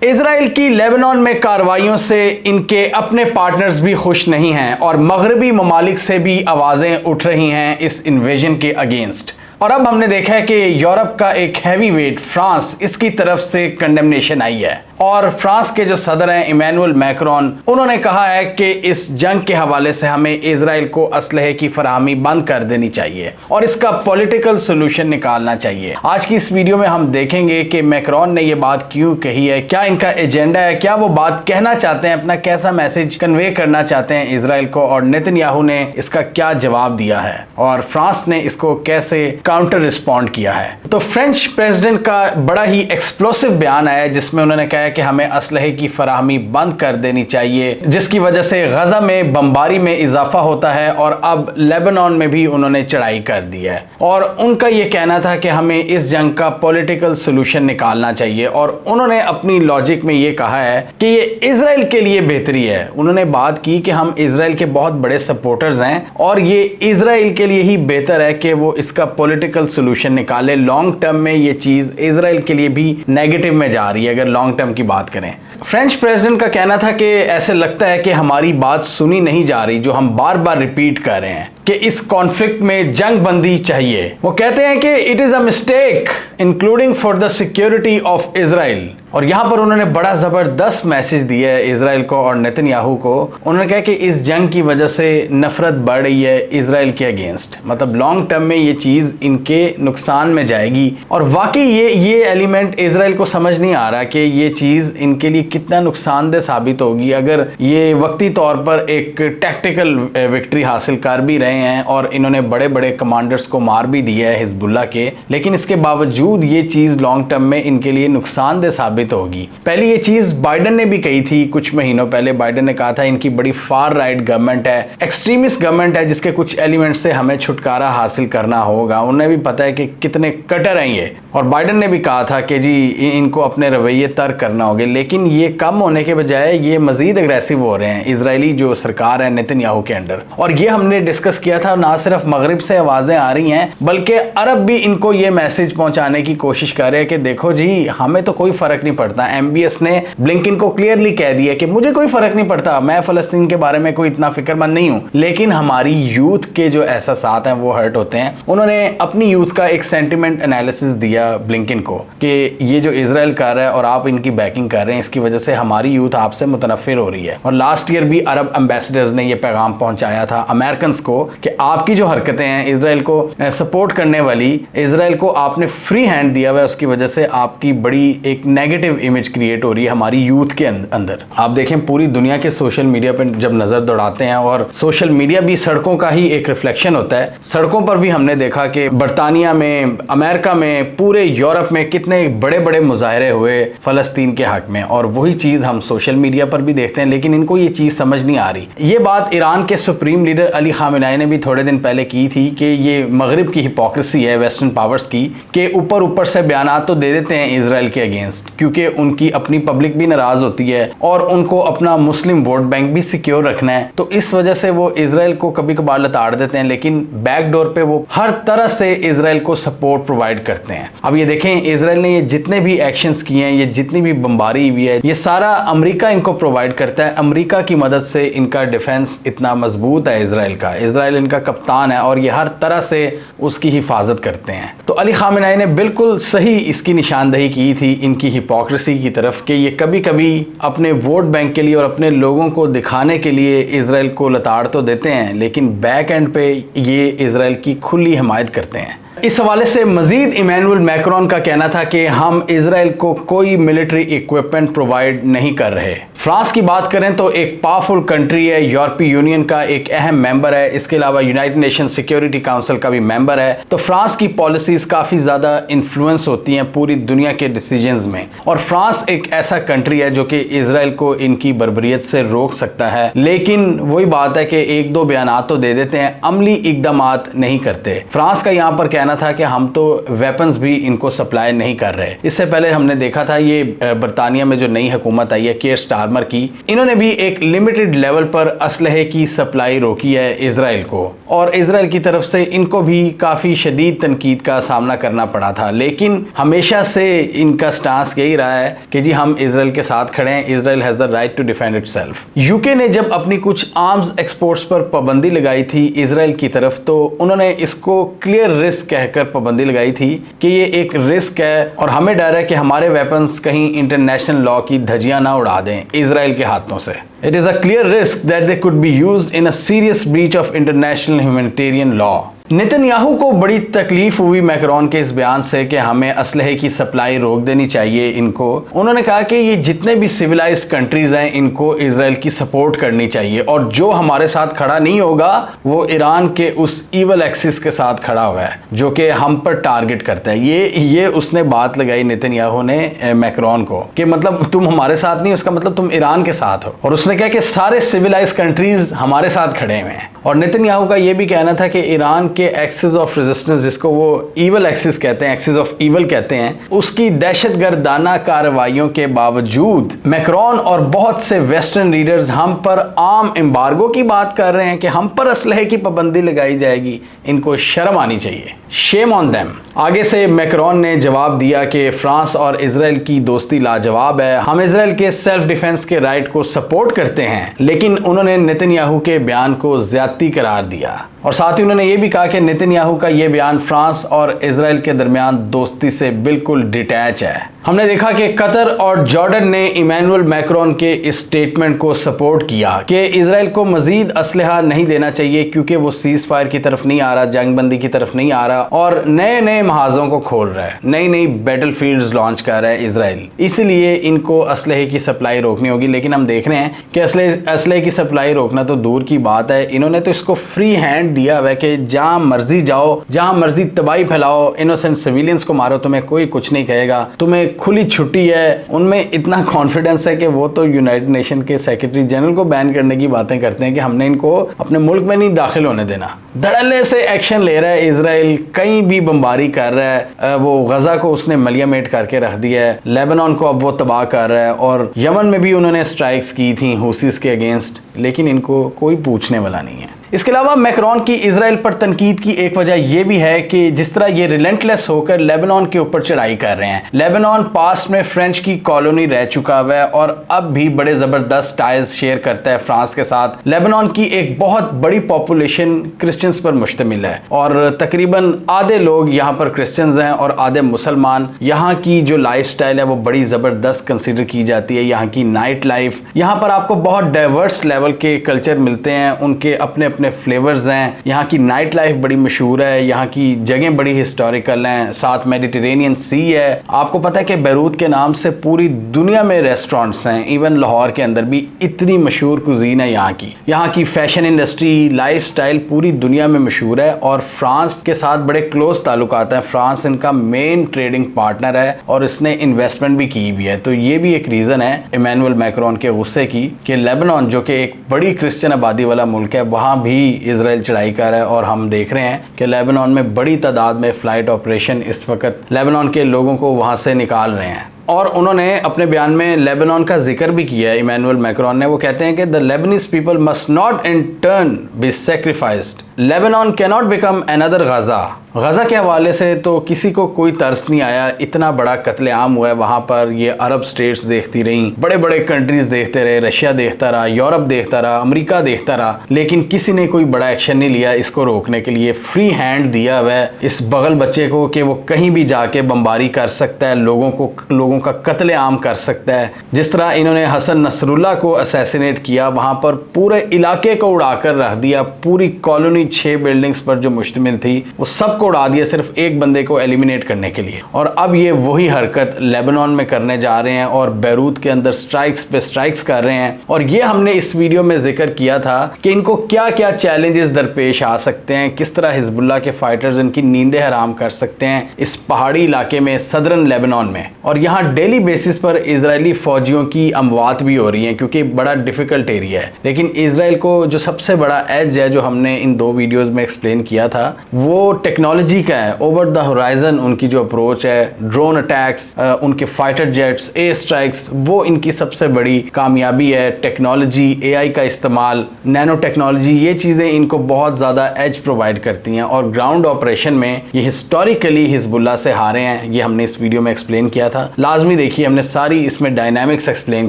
اسرائیل کی لیبنان میں کارروائیوں سے ان کے اپنے پارٹنرز بھی خوش نہیں ہیں اور مغربی ممالک سے بھی آوازیں اٹھ رہی ہیں اس انویژن کے اگینسٹ۔ اور اب ہم نے دیکھا ہے کہ یورپ کا ایک ہیوی ویٹ فرانس، اس کی طرف سے کنڈمنیشن آئی ہے اور فرانس کے جو صدر ہیں ایمینول میکرون، انہوں نے کہا ہے کہ اس جنگ کے حوالے سے ہمیں اسرائیل کو اسلحے کی فراہمی بند کر دینی چاہیے اور اس کا پولیٹیکل سولوشن نکالنا چاہیے۔ آج کی اس ویڈیو میں ہم دیکھیں گے کہ میکرون نے یہ بات کیوں کہی ہے، کیا ان کا ایجنڈا ہے، کیا وہ بات کہنا چاہتے ہیں، اپنا کیسا میسج کنوے کرنا چاہتے ہیں اسرائیل کو، اور نیتن یاہو نے اس کا کیا جواب دیا ہے اور فرانس نے اس کو کیسے کاؤنٹر رسپونڈ کیا ہے۔ تو فرینچ پریزیڈنٹ کا بڑا ہی ایکسپلوسو بیان آیا جس میں انہوں نے کہا کہ ہمیں اسلحے کی فراہمی بند کر دینی چاہیے، جس کی وجہ سے غزہ میں بمباری میں اضافہ ہوتا ہے اور اب لیبنان میں بھی انہوں نے چڑھائی کر دی ہے۔ اور ان کا یہ کہنا تھا کہ ہمیں اس جنگ کا پولیٹیکل سولوشن نکالنا چاہیے، اور انہوں نے اپنی لاجک میں یہ کہا ہے کہ یہ اسرائیل کے لیے بہتری ہے۔ انہوں نے بات کی کہ ہم اسرائیل کے بہت بڑے سپورٹرز ہیں اور یہ اسرائیل کے لیے ہی بہتر ہے کہ وہ اس کا پولیٹیکل سولوشن نکالے۔ لانگ ٹرم میں یہ چیز اسرائیل کے لیے بھی نیگیٹو میں جا رہی ہے اگر لانگ ٹرم کی بات کریں۔ فرینچ پریزیڈنٹ کا کہنا تھا کہ ایسے لگتا ہے کہ ہماری بات سنی نہیں جا رہی، جو ہم بار بار ریپیٹ کر رہے ہیں کہ اس کانفلکٹ میں جنگ بندی چاہیے۔ وہ کہتے ہیں کہ it is a mistake including for the security of Israel, اور یہاں پر انہوں نے بڑا زبردست میسج دیا ہے اسرائیل کو اور نیتن یاہو کو۔ انہوں نے کہا کہ اس جنگ کی وجہ سے نفرت بڑھ رہی ہے اسرائیل کے اگینسٹ، مطلب لانگ ٹرم میں یہ چیز ان کے نقصان میں جائے گی، اور واقعی یہ ایلیمنٹ اسرائیل کو سمجھ نہیں آ رہا کہ یہ چیز ان کے لیے کتنا نقصان دہ ثابت ہوگی اگر یہ وقتی طور پر ایک ٹیکٹیکل وکٹری حاصل کر بھی رہے ہیں اور انہوں نے بڑے بڑے کمانڈرز کو مار بھی دیا ہے حزب اللہ کے، لیکن اس کے باوجود یہ چیز لانگ ٹرم میں ان کے لیے نقصان دہ ثابت ہوگی۔ پہلی یہ چیز بائیڈن نے بھی کہی تھی کچھ مہینوں پہلے۔ بائیڈن نے کہا تھا ان کی بڑی فار رائٹ گورنمنٹ ہے، ایکسٹریمسٹ گورنمنٹ ہے، جس کے کچھ ایلیمنٹ سے ہمیں چھٹکارا حاصل کرنا ہوگا۔ انہیں بھی پتا ہے کہ کتنے کٹر ہیں یہ، اور بائیڈن نے بھی کہا تھا کہ جی ان کو اپنے رویے ترک کرنا ہوگے، لیکن یہ کم ہونے کے بجائے یہ مزید اگریسو ہو رہے ہیں اسرائیلی جو سرکار ہے نیتن یاہو کے انڈر۔ اور یہ ہم نے ڈسکس کیا تھا، نہ صرف مغرب سے آوازیں آ رہی ہیں بلکہ عرب بھی ان کو یہ میسج پہنچانے کی کوشش کر رہے ہیں کہ دیکھو جی ہمیں تو کوئی فرق نہیں پڑتا۔ ایم بی ایس نے بلنکن کو کلیئرلی کہہ دیا کہ مجھے کوئی فرق نہیں پڑتا، میں فلسطین کے بارے میں کوئی اتنا فکر مند نہیں ہوں، لیکن ہماری یوتھ کے جو احساسات ہیں وہ ہرٹ ہوتے ہیں۔ انہوں نے اپنی یوتھ کا ایک سینٹیمنٹ انالیسس دیا بلنکن کو کہ یہ جو اسرائیل کر رہا ہے اور آپ ان کی بیکنگ کر رہے ہیں، اس کی وجہ سے ہماری یوتھ آپ سے متنفر ہو رہی ہے۔ اور لاسٹ ایئر بھی عرب امبیسڈرز نے یہ پیغام پہنچایا تھا امریکنز کو کہ آپ کی جو حرکتیں ہیں اسرائیل کو سپورٹ کرنے والی، اسرائیل کو آپ نے فری ہینڈ دیا ہوا ہے، اس کی وجہ سے آپ کی بڑی ایک نیگیٹو امیج کریٹ ہو رہی ہے ہماری یوتھ کے اندر۔ آپ دیکھیں پوری دنیا کے سوشل میڈیا پہ جب نظر دوڑاتے ہیں، اور سوشل میڈیا بھی سڑکوں کا ہی ایک ریفلیکشن ہوتا ہے، سڑکوں پر بھی ہم نے دیکھا کہ برطانیہ میں، امریکہ میں، پورے یورپ میں کتنے بڑے بڑے مظاہرے ہوئے فلسطین کے حق میں، اور وہی چیز ہم سوشل میڈیا پر بھی دیکھتے ہیں، لیکن ان کو یہ چیز سمجھ نہیں آ رہی۔ یہ بات ایران کے سپریم لیڈر علی خامنہئی نے بھی تھوڑے دن پہلے کی تھی کہ یہ مغرب کی ہپوکریسی ہے ویسٹرن پاورز کی، کہ اوپر سے بیانات تو دے دیتے ہیں اسرائیل کے اگینسٹ کیونکہ ان کی اپنی پبلک بھی ناراض ہوتی ہے اور ان کو اپنا مسلم ووٹ بینک بھی سیکیور رکھنا ہے، تو اس وجہ سے وہ اسرائیل کو کبھی کبھار لتاڑ دیتے ہیں، لیکن بیک ڈور پہ وہ ہر طرح سے اسرائیل کو سپورٹ پرووائڈ کرتے ہیں۔ اب یہ دیکھیں اسرائیل نے یہ جتنے بھی ایکشنز کیے ہیں، یہ جتنی بھی بمباری ہوئی ہے، یہ سارا امریکہ ان کو پرووائڈ کرتا ہے۔ امریکہ کی مدد سے ان کا ڈیفنس اتنا مضبوط ہے اسرائیل کا، اسرائیل ان کا کپتان ہے اور یہ ہر طرح سے اس کی حفاظت کرتے ہیں۔ تو علی خامنہئی نے بالکل صحیح اس کی نشاندہی کی تھی ان کی ہپوکریسی کی طرف کہ یہ کبھی کبھی اپنے ووٹ بینک کے لیے اور اپنے لوگوں کو دکھانے کے لیے اسرائیل کو لتاڑ تو دیتے ہیں، لیکن بیک اینڈ پہ یہ اسرائیل کی کھلی حمایت کرتے ہیں۔ اس حوالے سے مزید ایمینول میکرون کا کہنا تھا کہ ہم اسرائیل کو کوئی ملٹری ایکوپمنٹ پرووائڈ نہیں کر رہے۔ فرانس کی بات کریں تو ایک پاورفل کنٹری ہے، یورپی یونین کا ایک اہم ممبر ہے، اس کے علاوہ یونائٹڈ نیشن سیکیورٹی کاؤنسل کا بھی ممبر ہے، تو فرانس کی پالیسیز کافی زیادہ انفلوئنس ہوتی ہیں پوری دنیا کے ڈیسیجنز میں، اور فرانس ایک ایسا کنٹری ہے جو کہ اسرائیل کو ان کی بربریت سے روک سکتا ہے، لیکن وہی بات ہے کہ ایک دو بیانات تو دے دیتے ہیں، عملی اقدامات نہیں کرتے۔ فرانس کا یہاں پر کہنا تھا کہ ہم تو ویپنز بھی ان کو سپلائی نہیں کر رہے۔ اس سے پہلے ہم نے دیکھا تھا یہ برطانیہ میں جو نئی حکومت آئی ہے، کیئر سٹارمر तारमर की, इन्होंने भी एक लिमिटेड लेवल पर असलहे की सप्लाई रोकी है इजराइल को, और इजराइल की तरफ से इनको भी काफ़ी शदीद तनकीद का सामना करना पड़ा था। लेकिन हमेशा से इनका स्टांस यही रहा है कि जी हम इजराइल के साथ खड़े हैं, Israel has the right to defend itself. UK ने जब अपनी कुछ आर्म्स एक्सपोर्ट्स पर पाबंदी लगाई थी इजराइल की तरफ, तो उन्होंने इसको क्लियर रिस्क कहकर पाबंदी लगाई थी कि ये एक रिस्क है और हमें डर है कि हमारे वेपन्स कहीं इंटरनेशनल लॉ की धज्जियां ना उड़ा दें इजराइल के हाथों से। It is a clear risk that they could be used in a serious breach of international humanitarian law. Netanyahu को बड़ी तकलीफ हुई मैक्रोन के इस बयान से कि हमें असलहे की सप्लाई रोक देनी चाहिए इनको। उन्होंने कहा कि ये जितने भी सिविलाइज्ड कंट्रीज हैं इनको इजराइल की सपोर्ट करनी चाहिए, और जो हमारे साथ खड़ा नहीं होगा वो ईरान के उस ईवल एक्सिस के साथ खड़ा हुआ है जो कि हम पर टारगेट करता है। ये उसने बात लगाई नेतन्याहू ने मैक्रोन को कि मतलब तुम हमारे साथ नहीं, उसका मतलब तुम ईरान के साथ हो, और उसने कहा कि सारे सिविलाइज्ड कंट्रीज हमारे साथ खड़े हुए हैं। और नेतन्याहू का ये भी कहना था कि ईरान के एक्सिस ऑफ रेजिस्टेंस, जिसको वो ईवल एक्सिस कहते हैं, एक्सिस ऑफ ईवल कहते हैं, उसकी दहशतगर्दाना कार्रवाइयों के बावजूद मैक्रोन और बहुत से वेस्टर्न लीडर्स हम पर आम एम्बार्गो की बात कर रहे हैं कि हम पर असलहे की पाबंदी लगाई जाएगी। इनको शर्म आनी चाहिए, शेम ऑन देम। आगे से मैक्रोन ने जवाब दिया कि फ्रांस और इजराइल की दोस्ती लाजवाब है, हम इजराइल के सेल्फ डिफेंस के राइट को सपोर्ट करते हैं, लेकिन उन्होंने नेतन्याहू के बयान को ज्यादती करार दिया। और साथ ही उन्होंने ये भी कहा कि नेतन्याहू का ये बयान फ्रांस और इजराइल के दरमियान दोस्ती से बिल्कुल डिटैच है। हमने देखा कि कतर और जॉर्डन ने इमैनुअल मैक्रोन के इस स्टेटमेंट को सपोर्ट किया कि इजराइल को मजीद असलहा नहीं देना चाहिए क्योंकि वो सीज फायर की तरफ नहीं आ रहा, जंगबंदी की तरफ नहीं आ रहा और नए नए महाजों को खोल रहा है, नई नई बैटल फील्ड्स लॉन्च कर रहा है इजराइल, इसलिए इनको असलहे की सप्लाई रोकनी होगी। लेकिन हम देख रहे हैं कि असलहे की सप्लाई रोकना तो दूर की बात है, इन्होंने तो इसको फ्री हैंड दिया हुआ है कि जहां मर्जी जाओ, जहां मर्जी तबाही फैलाओ, इनोसेंट सिविलियंस को मारो, तुम्हें कोई कुछ नहीं कहेगा, तुम्हें खुली छुट्टी है। उनमें इतना कॉन्फिडेंस है कि वो तो यूनाइटेड नेशन के सेक्रेटरी जनरल को बैन करने की बातें करते हैं कि हमने इनको अपने मुल्क में नहीं दाखिल होने देना। धड़ल्ले से एक्शन ले रहा है इजराइल, कहीं भी बमबारी कर रहा है, वो गजा को उसने मलियामेट करके रख दिया है, लेबनान को अब वो तबाह कर रहा है, और यमन में भी उन्होंने स्ट्राइक्स की थी हुसीस के अगेंस्ट, लेकिन इनको कोई पूछने वाला नहीं है। इसके अलावा मैक्रोन की इजराइल पर तनकीद की एक वजह यह भी है कि जिस तरह ये रिलेंटलेस होकर लेबनान के ऊपर चढ़ाई कर रहे हैं। लेबनान पास्ट में फ्रेंच की कॉलोनी रह चुका हुआ है और अब भी बड़े जबरदस्त टाइज शेयर करता है फ्रांस के साथ। लेबनान की एक बहुत बड़ी पॉपुलेशन क्रिश्चियंस पर मुश्तमिल है और तकरीबन आधे लोग यहाँ पर क्रिश्चियंस हैं और आधे मुसलमान। यहाँ की जो लाइफस्टाइल है वो बड़ी जबरदस्त कंसीडर की जाती है। यहाँ की नाइट लाइफ, यहाँ पर आपको बहुत डाइवर्स लेवल के कल्चर मिलते हैं, उनके अपने अपने फ्लेवर्स हैं। यहाँ की नाइट लाइफ बड़ी मशहूर है, यहाँ की जगह बड़ी हिस्टोरिकल हैं, साथ मेडिटेरेनियन सी है। आपको पता है कि बैरूत के नाम से पूरी दुनिया में रेस्टोरेंट्स हैं, इवन लाहौर के अंदर भी इतनी मशहूर कुजीन है यहाँ की। यहाँ की फैशन इंडस्ट्री, लाइफस्टाइल पूरी दुनिया में मशहूर है और फ्रांस के साथ बड़े क्लोज ताल्लुकात हैं। फ्रांस इनका मेन ट्रेडिंग पार्टनर है और इसने इन्वेस्टमेंट भी की हुई है। तो ये भी एक रीज़न है इमैनुअल मैक्रोन के गुस्से की कि लेबनान जो कि एक बड़ी क्रिश्चियन आबादी वाला मुल्क है, वहाँ भी इजराइल चढ़ाई कर रहा है और हम देख रहे हैं कि लेबनान में बड़ी तादाद में फ्लाइट ऑपरेशन इस वक्त लेबनान के लोगों को वहाँ से निकाल रहे हैं। और उन्होंने अपने बयान में लेबनान का जिक्र भी किया है इमैनुअल मैक्रोन ने। वो कहते हैं कि the Lebanese people must not in turn be sacrificed, Lebanon can not become another Gaza. Gaza के हवाले से तो किसी को कोई तरस नहीं आया, इतना बड़ा कत्लेआम हुआ है वहाँ पर। ये अरब स्टेट्स देखती रहीं, बड़े बड़े कंट्रीज देखते रहे, रशिया देखता रहा, यूरोप देखता रहा, अमेरिका देखता रहा, लेकिन किसी ने कोई बड़ा एक्शन नहीं लिया इसको रोकने के लिए। फ्री हैंड दिया हुआ है इस बगल बच्चे को कि वो कहीं भी जाके बमबारी कर सकता है, लोगों का कत्लेआम कर सकता है। जिस तरह इन्होंने हसन नसरुल्लाह को असैसिनेट किया, वहाँ पर पूरे इलाके को उड़ाकर रख दिया, पूरी कॉलोनी 6 बिल्डिंग्स पर जो मुश्तमिल थी वो सब को उड़ा दिया सिर्फ एक बंदे को एलिमिनेट करने के लिए। और अब ये वही हरकत लेबनान में करने जा रहे हैं और बैरूत के अंदर स्ट्राइक्स पे स्ट्राइक्स कर रहे हैं। और ये हमने इस वीडियो में जिक्र किया था कि इनको क्या क्या चैलेंजेस दरपेश आ सकते हैं, किस तरह हिजबुल्लाह के फाइटर्स इनकी नींदें हराम कर सकते हैं इस पहाड़ी इलाके में, सदरन लेबनान में। और यहाँ डेली बेसिस पर इजरायली फौजियों की अमवात भी हो रही हैं क्योंकि बड़ा डिफिकल्ट एरिया है। लेकिन इजराइल को जो सबसे बड़ा एज है जो हमने इन 2 वीडियोस में एक्सप्लेन किया था, वो टेक्नोलॉजी टेक्नोलॉजी का है, ओवर द होराइजन उनकी जो अप्रोच है, ड्रोन अटैक्स, उनके फाइटर जेट्स, एयर स्ट्राइक्स, वो इनकी सबसे बड़ी कामयाबी है। टेक्नोलॉजी, एआई का इस्तेमाल, नैनो टेक्नोलॉजी, ये चीज़ें इनको बहुत ज़्यादा एज प्रोवाइड करती हैं और ग्राउंड ऑपरेशन में ये हिस्टोरिकली हिजबुल्लाह से हारे हैं। ये हमने इस वीडियो में एक्सप्लेन किया था, लाजमी देखिए, हमने सारी इसमें डायनामिक्स एक्सप्लेन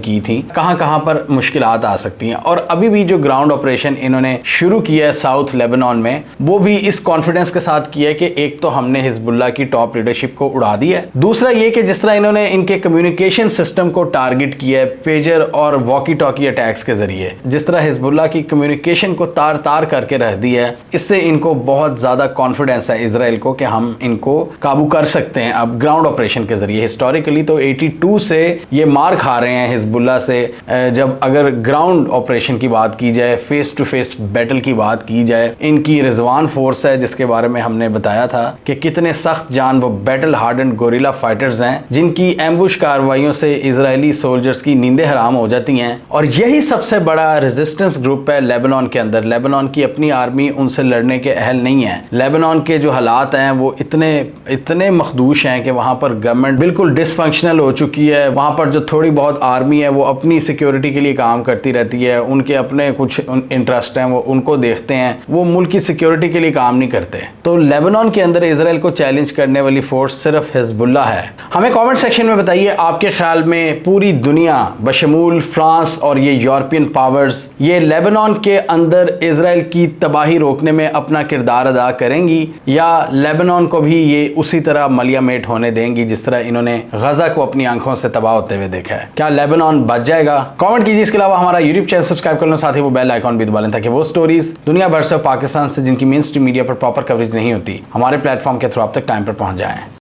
की थी, कहाँ कहाँ पर मुश्किलात आ सकती हैं। और अभी भी जो ग्राउंड ऑपरेशन इन्होंने शुरू किया है साउथ लेबनान में, वो भी इस कॉन्फिडेंस के साथ किया है कि एक तो हमने हिजबुल्लाह की टॉप लीडरशिप को उड़ा दिया है, दूसरा ये कि जिस तरह इन्होंने इनके कम्युनिकेशन सिस्टम को टारगेट किया है पेजर और वॉकी टॉकी अटैक्स के जरिए, जिस तरह हिजबुल्लाह की कम्युनिकेशन को तार तार करके रख दिया है, इससे इनको बहुत ज्यादा कॉन्फिडेंस है इजराइल को कि हम इनको काबू कर सकते हैं अब ग्राउंड ऑपरेशन के जरिए। हिस्टोरिकली तो 82 से ये मार खा रहे हैं हिजबुल्लाह से। जब अगर ग्राउंड ऑपरेशन की बात की जाए, फेस टू फेस बैटल की बात की जाए, इनकी रिजवान फोर्स है जिसके बारे में हमने बताया था कि कितने सख्त जान वो बैटल हार्डन गोरिल्ला फाइटर्स हैं, जिनकी एम्बुश कार्रवाइयों से इजरायली सोल्जर्स की नींदें हराम हो जाती हैं। और यही सबसे बड़ा रेजिस्टेंस ग्रुप है लेबनान के अंदर। लेबनान की अपनी आर्मी उनसे लड़ने के अहल नहीं है। लेबनान के जो हालात हैं वो इतने मखदूश हैं कि वहाँ पर गवर्नमेंट बिल्कुल डिसफंक्शनल हो चुकी है। वहाँ पर जो थोड़ी बहुत आर्मी है वो अपनी सिक्योरिटी के लिए काम करती रहती है, उनके अपने कुछ इंटरेस्ट हैं वो उनको देखते हैं, वो मुल्क की सिक्योरिटी के लिए काम नहीं करते। तो लेबनान के अंदर इजराइल को चैलेंज करने वाली फोर्स सिर्फ हिजबुल्लाह है। हमें कमेंट सेक्शन में बताइए आपके ख्याल में पूरी दुनिया बशमूल फ्रांस और ये यूरोपियन पावर्स ये लेबनान के अंदर इजराइल की तबाही रोकने में अपना किरदार अदा करेंगी, या लेबनान को भी ये उसी तरह मलियामेट होने देंगी जिस तरह इन्होंने गजा को अपनी आंखों से तबाह होते हुए देखा है। क्या लेबनान बच जाएगा? कमेंट कीजिए। इसके अलावा हमारा यूट्यूब चैनल सब्सक्राइब कर लो, साथ ही वो बेल आइकॉन भी दबा लें ताकि वो स्टोरीज दुनिया भर से पाकिस्तान से जिनकी मेन स्ट्रीम मीडिया पर प्रॉपर कवरेज नहीं होती, हमारे प्लेटफॉर्म के थ्रू आप तक टाइम पर पहुंच जाएं।